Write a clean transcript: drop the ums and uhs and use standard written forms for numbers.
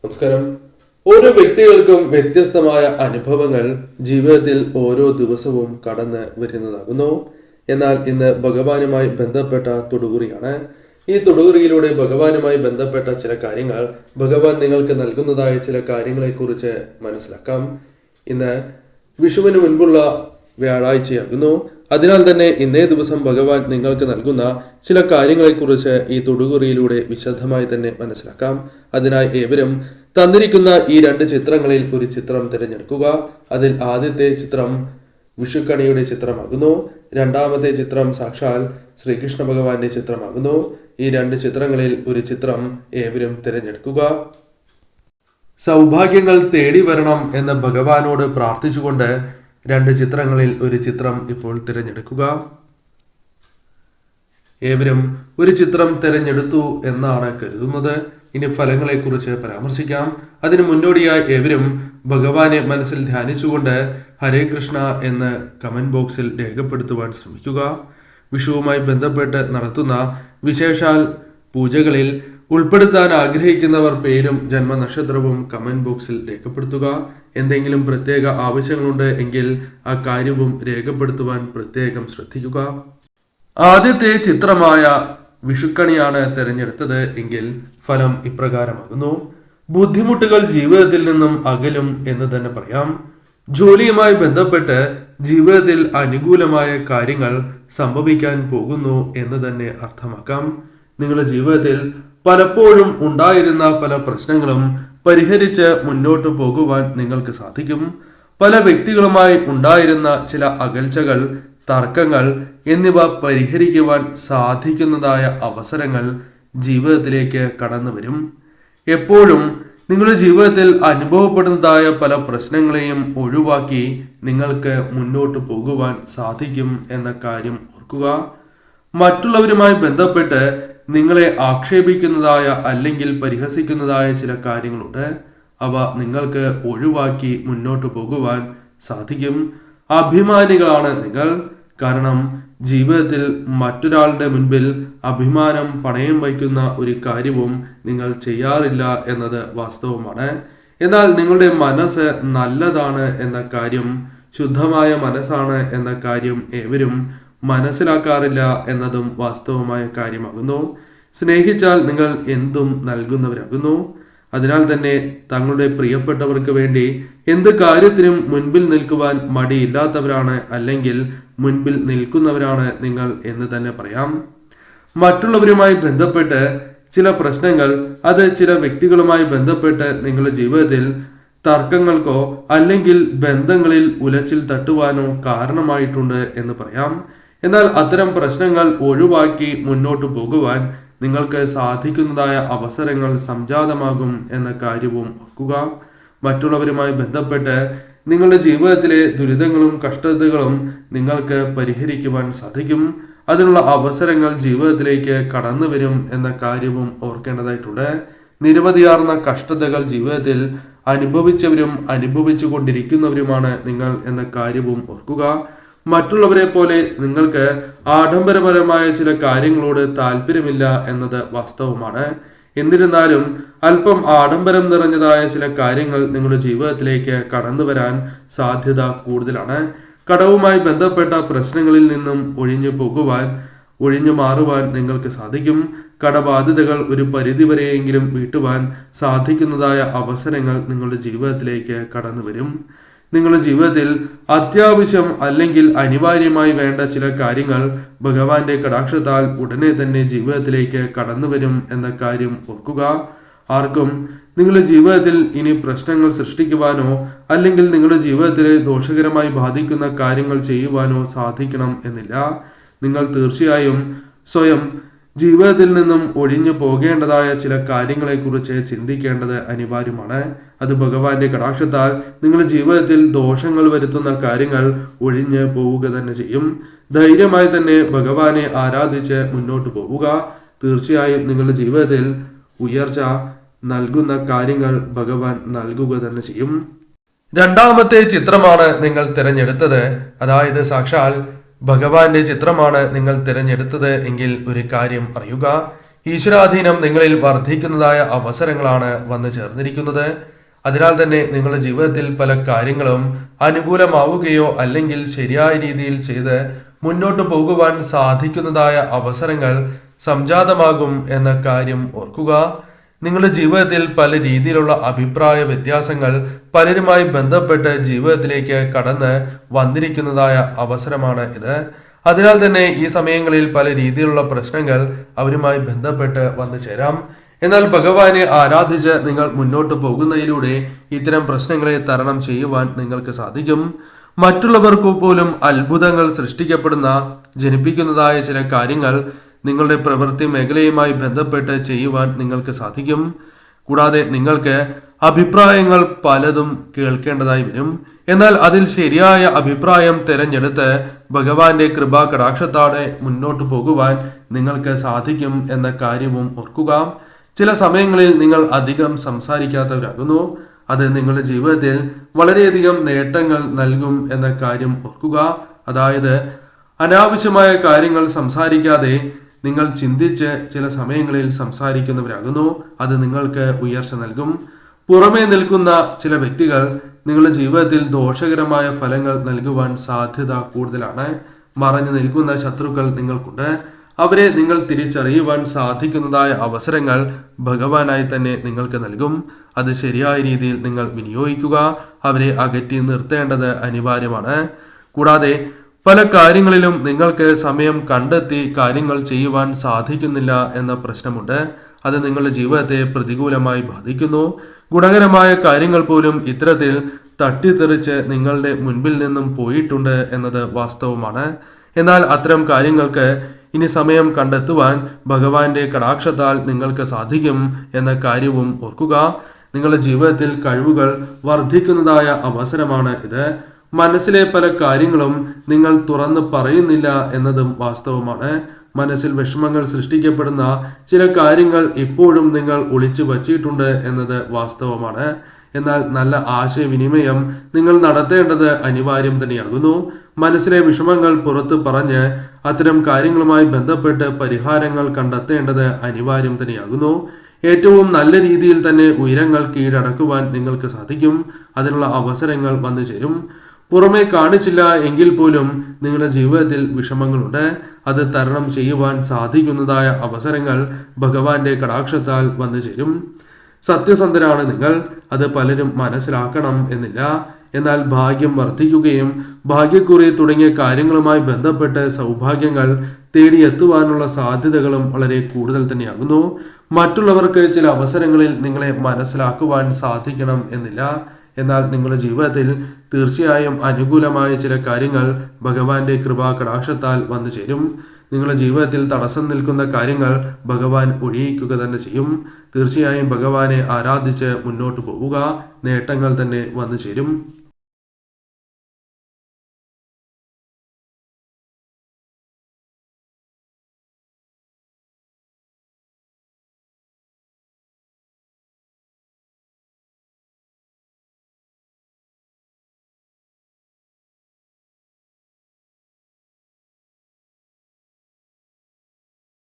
നമസ്കാരം. ഓരോ വ്യക്തികൾക്കും വ്യത്യസ്തമായ അനുഭവങ്ങൾ ജീവിതത്തിൽ ഓരോ ദിവസവും കടന്ന് വരുന്നതാകുന്നു. എന്നാൽ ഇന്ന് ഭഗവാനുമായി ബന്ധപ്പെട്ട തൊടുകുറിയാണ്. ഈ തൊടുകുറിയിലൂടെ ഭഗവാനുമായി ബന്ധപ്പെട്ട ചില കാര്യങ്ങൾ, ഭഗവാൻ നിങ്ങൾക്ക് നൽകുന്നതായ ചില കാര്യങ്ങളെക്കുറിച്ച് മനസ്സിലാക്കാം. ഇന്ന് വിഷുവിന് മുൻപുള്ള വ്യാഴാഴ്ചയാകുന്നു. അതിനാൽ തന്നെ ഇന്നേ ദിവസം ഭഗവാൻ നിങ്ങൾക്ക് നൽകുന്ന ചില കാര്യങ്ങളെക്കുറിച്ച് ഈ തൊടുകുറിയിലൂടെ വിശദമായി തന്നെ മനസ്സിലാക്കാം. അതിനായി ഏവരും തന്നിരിക്കുന്ന ഈ 2 ചിത്രങ്ങളിൽ ഒരു ചിത്രം തിരഞ്ഞെടുക്കുക. അതിൽ ആദ്യത്തെ ചിത്രം വിഷുക്കണിയുടെ ചിത്രമാകുന്നു. രണ്ടാമത്തെ ചിത്രം സാക്ഷാൽ ശ്രീകൃഷ്ണ ഭഗവാന്റെ ചിത്രമാകുന്നു. ഈ 2 ചിത്രങ്ങളിൽ ഒരു ചിത്രം ഏവരും തിരഞ്ഞെടുക്കുക. സൗഭാഗ്യങ്ങൾ തേടി വരണം എന്ന് ഭഗവാനോട് പ്രാർത്ഥിച്ചുകൊണ്ട് 2 ചിത്രങ്ങളിൽ ഒരു ചിത്രം ഇപ്പോൾ തിരഞ്ഞെടുക്കുക. ഏവരും ഒരു ചിത്രം തിരഞ്ഞെടുത്തു എന്നാണ് കരുതുന്നത്. ഇനി ഫലങ്ങളെക്കുറിച്ച് പരാമർശിക്കാം. അതിനു മുന്നോടിയായി ഏവരും ഭഗവാനെ മനസ്സിൽ ധ്യാനിച്ചുകൊണ്ട് ഹരേ കൃഷ്ണ എന്ന് കമന്റ് ബോക്സിൽ രേഖപ്പെടുത്തുവാൻ ശ്രമിക്കുക. വിഷുവുമായി ബന്ധപ്പെട്ട് നടത്തുന്ന വിശേഷാൽ പൂജകളിൽ ഉൾപ്പെടുത്താൻ ആഗ്രഹിക്കുന്നവർ പേരും ജന്മനക്ഷത്രവും കമന്റ് ബോക്സിൽ രേഖപ്പെടുത്തുക. എന്തെങ്കിലും പ്രത്യേക ആവശ്യങ്ങളുണ്ട് എങ്കിൽ ആ കാര്യവും രേഖപ്പെടുത്തുവാൻ പ്രത്യേകം ശ്രദ്ധിക്കുക. ആദ്യത്തെ ചിത്രമായ വിഷുക്കണിയാണ് തിരഞ്ഞെടുത്തത് എങ്കിൽ ഫലം ഇപ്രകാരമാകുന്നു. ബുദ്ധിമുട്ടുകൾ ജീവിതത്തിൽ നിന്നും അകലും എന്ന് തന്നെ പറയാം. ജോലിയുമായി ബന്ധപ്പെട്ട് ജീവിതത്തിൽ അനുകൂലമായ കാര്യങ്ങൾ സംഭവിക്കാൻ പോകുന്നു എന്ന് തന്നെ അർത്ഥമാക്കാം. നിങ്ങളുടെ ജീവിതത്തിൽ പലപ്പോഴും ഉണ്ടായിരുന്ന പല പ്രശ്നങ്ങളും പരിഹരിച്ച് മുന്നോട്ട് പോകുവാൻ നിങ്ങൾക്ക് സാധിക്കും. പല വ്യക്തികളുമായി ഉണ്ടായിരുന്ന ചില അകൽച്ചകൾ, തർക്കങ്ങൾ എന്നിവ പരിഹരിക്കുവാൻ സാധിക്കുന്നതായ അവസരങ്ങൾ ജീവിതത്തിലേക്ക് കടന്നു വരും. എപ്പോഴും നിങ്ങളുടെ ജീവിതത്തിൽ അനുഭവപ്പെടുന്നതായ പല പ്രശ്നങ്ങളെയും ഒഴിവാക്കി നിങ്ങൾക്ക് മുന്നോട്ട് പോകുവാൻ സാധിക്കും എന്ന കാര്യം ഓർക്കുക. മറ്റുള്ളവരുമായി ബന്ധപ്പെട്ട് നിങ്ങളെ ആക്ഷേപിക്കുന്നതായ അല്ലെങ്കിൽ പരിഹസിക്കുന്നതായ ചില കാര്യങ്ങളുണ്ട്. അവ നിങ്ങൾക്ക് ഒഴിവാക്കി മുന്നോട്ട് പോകുവാൻ സാധിക്കും. അഭിമാനികളാണ് നിങ്ങൾ. കാരണം ജീവിതത്തിൽ മറ്റൊരാളുടെ മുൻപിൽ അഭിമാനം പണയം വയ്ക്കുന്ന ഒരു കാര്യവും നിങ്ങൾ ചെയ്യാറില്ല എന്നത് വാസ്തവമാണ്. എന്നാൽ നിങ്ങളുടെ മനസ്സ് നല്ലതാണ് എന്ന കാര്യം, ശുദ്ധമായ മനസ്സാണ് എന്ന കാര്യം ഏവരും മനസ്സിലാക്കാറില്ല എന്നതും വാസ്തവമായ കാര്യമാകുന്നു. സ്നേഹിച്ചാൽ നിങ്ങൾ എന്തും നൽകുന്നവരാകുന്നു. അതിനാൽ തന്നെ തങ്ങളുടെ പ്രിയപ്പെട്ടവർക്ക് വേണ്ടി എന്ത് കാര്യത്തിനും മുൻപിൽ നിൽക്കുവാൻ മടിയില്ലാത്തവരാണ്, അല്ലെങ്കിൽ മുൻപിൽ നിൽക്കുന്നവരാണ് നിങ്ങൾ എന്ന് തന്നെ പറയാം. മറ്റുള്ളവരുമായി ബന്ധപ്പെട്ട് ചില പ്രശ്നങ്ങൾ, അത് ചില വ്യക്തികളുമായി ബന്ധപ്പെട്ട് നിങ്ങളുടെ ജീവിതത്തിൽ തർക്കങ്ങൾക്കോ അല്ലെങ്കിൽ ബന്ധങ്ങളിൽ ഉലച്ചിൽ തട്ടുവാനോ കാരണമായിട്ടുണ്ട് എന്ന് പറയാം. എന്നാൽ അത്തരം പ്രശ്നങ്ങൾ ഒഴിവാക്കി മുന്നോട്ട് പോകുവാൻ നിങ്ങൾക്ക് സാധിക്കുന്നതായ അവസരങ്ങൾ സംജാതമാകും എന്ന കാര്യവും ഓർക്കുക. മറ്റുള്ളവരുമായി ബന്ധപ്പെട്ട് നിങ്ങളുടെ ജീവിതത്തിലെ ദുരിതങ്ങളും കഷ്ടതകളും നിങ്ങൾക്ക് പരിഹരിക്കുവാൻ സാധിക്കും. അതിനുള്ള അവസരങ്ങൾ ജീവിതത്തിലേക്ക് കടന്നു വരും എന്ന കാര്യവും ഓർക്കേണ്ടതായിട്ടുണ്ട്. നിരവധിയാർന്ന കഷ്ടതകൾ ജീവിതത്തിൽ അനുഭവിച്ചവരും അനുഭവിച്ചു കൊണ്ടിരിക്കുന്നവരുമാണ് നിങ്ങൾ എന്ന കാര്യവും ഓർക്കുക. മറ്റുള്ളവരെ പോലെ നിങ്ങൾക്ക് ആഡംബരപരമായ ചില കാര്യങ്ങളോട് താല്പര്യമില്ല എന്നത് വാസ്തവമാണ്. എന്നിരുന്നാലും അല്പം ആഡംബരം നിറഞ്ഞതായ ചില കാര്യങ്ങൾ നിങ്ങളുടെ ജീവിതത്തിലേക്ക് കടന്നു വരാൻ സാധ്യത കൂടുതലാണ്. കടവുമായി ബന്ധപ്പെട്ട പ്രശ്നങ്ങളിൽ നിന്നും ഒഴിഞ്ഞു മാറുവാൻ നിങ്ങൾക്ക് സാധിക്കും. കടബാധ്യതകൾ ഒരു പരിധിവരെയെങ്കിലും വീട്ടുവാൻ സാധിക്കുന്നതായ അവസരങ്ങൾ നിങ്ങളുടെ ജീവിതത്തിലേക്ക് കടന്നു വരും. നിങ്ങളുടെ ജീവിതത്തിൽ അത്യാവശ്യം അല്ലെങ്കിൽ അനിവാര്യമായി വേണ്ട ചില കാര്യങ്ങൾ ഭഗവാന്റെ കടാക്ഷത്താൽ ഉടനെ തന്നെ ജീവിതത്തിലേക്ക് കടന്നു വരും എന്ന കാര്യം ഓർക്കുക. ആർക്കും നിങ്ങളുടെ ജീവിതത്തിൽ ഇനി പ്രശ്നങ്ങൾ സൃഷ്ടിക്കുവാനോ അല്ലെങ്കിൽ നിങ്ങളുടെ ജീവിതത്തിലെ ദോഷകരമായി ബാധിക്കുന്ന കാര്യങ്ങൾ ചെയ്യുവാനോ സാധിക്കണം എന്നില്ല. നിങ്ങൾ തീർച്ചയായും സ്വയം ജീവിതത്തിൽ നിന്നും ഒഴിഞ്ഞു പോകേണ്ടതായ ചില കാര്യങ്ങളെക്കുറിച്ച് ചിന്തിക്കേണ്ടത് അനിവാര്യമാണ്. അത് ഭഗവാന്റെ കടാക്ഷത്താൽ നിങ്ങളുടെ ജീവിതത്തിൽ ദോഷങ്ങൾ വരുത്തുന്ന കാര്യങ്ങൾ ഒഴിഞ്ഞു പോവുക തന്നെ ചെയ്യും. ധൈര്യമായി തന്നെ ഭഗവാനെ ആരാധിച്ച് മുന്നോട്ട് പോവുക. തീർച്ചയായും നിങ്ങളുടെ ജീവിതത്തിൽ ഉയർച്ച നൽകുന്ന കാര്യങ്ങൾ ഭഗവാൻ നൽകുക തന്നെ ചെയ്യും. രണ്ടാമത്തെ ചിത്രമാണ് നിങ്ങൾ തിരഞ്ഞെടുത്തത്, അതായത് സാക്ഷാൽ ഭഗവാന്റെ ചിത്രമാണ് നിങ്ങൾ തിരഞ്ഞെടുത്തത് എങ്കിൽ ഒരു കാര്യം അറിയുക. ഈശ്വരാധീനം നിങ്ങളിൽ വർദ്ധിക്കുന്നതായ അവസരങ്ങളാണ് വന്നു ചേർന്നിരിക്കുന്നത്. അതിനാൽ തന്നെ നിങ്ങളുടെ ജീവിതത്തിൽ പല കാര്യങ്ങളും അനുകൂലമാവുകയോ അല്ലെങ്കിൽ ശരിയായ രീതിയിൽ ചെയ്ത് മുന്നോട്ട് പോകുവാൻ സാധിക്കുന്നതായ അവസരങ്ങൾ സംജാതമാകും എന്ന കാര്യം ഓർക്കുക. നിങ്ങളുടെ ജീവിതത്തിൽ പല രീതിയിലുള്ള അഭിപ്രായ വ്യത്യാസങ്ങൾ പലരുമായി ബന്ധപ്പെട്ട് ജീവിതത്തിലേക്ക് കടന്ന് വന്നിരിക്കുന്നതായ അവസരമാണ് ഇത്. അതിനാൽ തന്നെ ഈ സമയങ്ങളിൽ പല രീതിയിലുള്ള പ്രശ്നങ്ങൾ അവരുമായി ബന്ധപ്പെട്ട് വന്നു ചേരാം. എന്നാൽ ഭഗവാനെ ആരാധിച്ച് നിങ്ങൾ മുന്നോട്ട് പോകുന്നതിലൂടെ ഇത്തരം പ്രശ്നങ്ങളെ തരണം ചെയ്യുവാൻ നിങ്ങൾക്ക് സാധിക്കും. മറ്റുള്ളവർക്ക് പോലും അത്ഭുതങ്ങൾ ജനിപ്പിക്കുന്നതായ ചില കാര്യങ്ങൾ നിങ്ങളുടെ പ്രവൃത്തി മേഖലയുമായി ബന്ധപ്പെട്ട് ചെയ്യുവാൻ നിങ്ങൾക്ക് സാധിക്കും. കൂടാതെ നിങ്ങൾക്ക് അഭിപ്രായങ്ങൾ പലതും കേൾക്കേണ്ടതായി വരും. എന്നാൽ അതിൽ ശരിയായ അഭിപ്രായം തിരഞ്ഞെടുത്ത് ഭഗവാന്റെ കൃപാ കടാക്ഷത്തോടെ മുന്നോട്ട് പോകുവാൻ നിങ്ങൾക്ക് സാധിക്കും എന്ന കാര്യവും ഓർക്കുക. ചില സമയങ്ങളിൽ നിങ്ങൾ അധികം സംസാരിക്കാത്തവരാകുന്നു. അത് നിങ്ങളുടെ ജീവിതത്തിൽ വളരെയധികം നേട്ടങ്ങൾ നൽകും എന്ന കാര്യം ഓർക്കുക. അതായത് അനാവശ്യമായ കാര്യങ്ങൾ സംസാരിക്കാതെ നിങ്ങൾ ചിന്തിച്ച് ചില സമയങ്ങളിൽ സംസാരിക്കുന്നവരാകുന്നു. അത് നിങ്ങൾക്ക് ഉയർച്ച നൽകും. പുറമേ നിൽക്കുന്ന ചില വ്യക്തികൾ നിങ്ങളുടെ ജീവിതത്തിൽ ദോഷകരമായ ഫലങ്ങൾ നൽകുവാൻ സാധ്യത കൂടുതലാണ്. മറഞ്ഞു നിൽക്കുന്ന ശത്രുക്കൾ നിങ്ങൾക്കുണ്ട്. അവരെ നിങ്ങൾ തിരിച്ചറിയുവാൻ സാധിക്കുന്നതായ അവസരങ്ങൾ ഭഗവാനായി തന്നെ നിങ്ങൾക്ക് നൽകും. അത് ശരിയായ രീതിയിൽ നിങ്ങൾ വിനിയോഗിക്കുക. അവരെ അകറ്റി നിർത്തേണ്ടത് അനിവാര്യമാണ്. കൂടാതെ പല കാര്യങ്ങളിലും നിങ്ങൾക്ക് സമയം കണ്ടെത്തി കാര്യങ്ങൾ ചെയ്യുവാൻ സാധിക്കുന്നില്ല എന്ന പ്രശ്നമുണ്ട്. അത് നിങ്ങളുടെ ജീവിതത്തെ പ്രതികൂലമായി ബാധിക്കുന്നു. ഗുണകരമായ കാര്യങ്ങൾ പോലും ഇത്തരത്തിൽ തട്ടിത്തെറിച്ച് നിങ്ങളുടെ മുൻപിൽ നിന്നും പോയിട്ടുണ്ട് എന്നത് വാസ്തവമാണ്. എന്നാൽ അത്തരം കാര്യങ്ങൾക്ക് ഇനി സമയം കണ്ടെത്തുവാൻ ഭഗവാന്റെ കടാക്ഷത്താൽ നിങ്ങൾക്ക് സാധിക്കും എന്ന കാര്യവും ഓർക്കുക. നിങ്ങളുടെ ജീവിതത്തിൽ കഴിവുകൾ വർദ്ധിക്കുന്നതായ അവസരമാണ് ഇത്. മനസ്സിലെ പല കാര്യങ്ങളും നിങ്ങൾ തുറന്ന് പറയുന്നില്ല എന്നതും വാസ്തവമാണ്. മനസ്സിൽ വിഷമങ്ങൾ സൃഷ്ടിക്കപ്പെടുന്ന ചില കാര്യങ്ങൾ ഇപ്പോഴും നിങ്ങൾ ഒളിച്ചു വച്ചിട്ടുണ്ട് എന്നത് വാസ്തവമാണ്. എന്നാൽ നല്ല ആശയവിനിമയം നിങ്ങൾ നടത്തേണ്ടത് അനിവാര്യം തന്നെയാകുന്നു. മനസ്സിലെ വിഷമങ്ങൾ പുറത്ത് പറഞ്ഞ് അത്തരം കാര്യങ്ങളുമായി ബന്ധപ്പെട്ട് പരിഹാരങ്ങൾ കണ്ടെത്തേണ്ടത് അനിവാര്യം തന്നെയാകുന്നു. ഏറ്റവും നല്ല രീതിയിൽ തന്നെ ഉയരങ്ങൾ കീഴടക്കുവാൻ നിങ്ങൾക്ക് സാധിക്കും. അതിനുള്ള അവസരങ്ങൾ വന്നു ചേരും. പുറമെ കാണിച്ചില്ല എങ്കിൽ പോലും നിങ്ങളുടെ ജീവിതത്തിൽ വിഷമങ്ങളുണ്ട്. അത് തരണം ചെയ്യുവാൻ സാധിക്കുന്നതായ അവസരങ്ങൾ ഭഗവാന്റെ കടാക്ഷത്താൽ വന്നു ചേരും. സത്യസന്ധരാണ് നിങ്ങൾ. അത് പലരും മനസ്സിലാക്കണം എന്നില്ല. എന്നാൽ ഭാഗ്യം വർദ്ധിക്കുകയും ഭാഗ്യക്കുറി തുടങ്ങിയ കാര്യങ്ങളുമായി ബന്ധപ്പെട്ട് സൗഭാഗ്യങ്ങൾ തേടിയെത്തുവാനുള്ള സാധ്യതകളും വളരെ കൂടുതൽ തന്നെയാകുന്നു. മറ്റുള്ളവർക്ക് ചില അവസരങ്ങളിൽ നിങ്ങളെ മനസ്സിലാക്കുവാൻ സാധിക്കണം എന്നില്ല. എന്നാൽ നിങ്ങളുടെ ജീവിതത്തിൽ തീർച്ചയായും അനുകൂലമായ ചില കാര്യങ്ങൾ ഭഗവാന്റെ കൃപാ കടാക്ഷത്താൽ വന്നു ചേരും. നിങ്ങളുടെ ജീവിതത്തിൽ തടസ്സം നിൽക്കുന്ന കാര്യങ്ങൾ ഭഗവാൻ ഒഴിയിക്കുക തന്നെ ചെയ്യും. തീർച്ചയായും ഭഗവാനെ ആരാധിച്ച് മുന്നോട്ട് പോവുക. നേട്ടങ്ങൾ തന്നെ വന്നു ചേരും.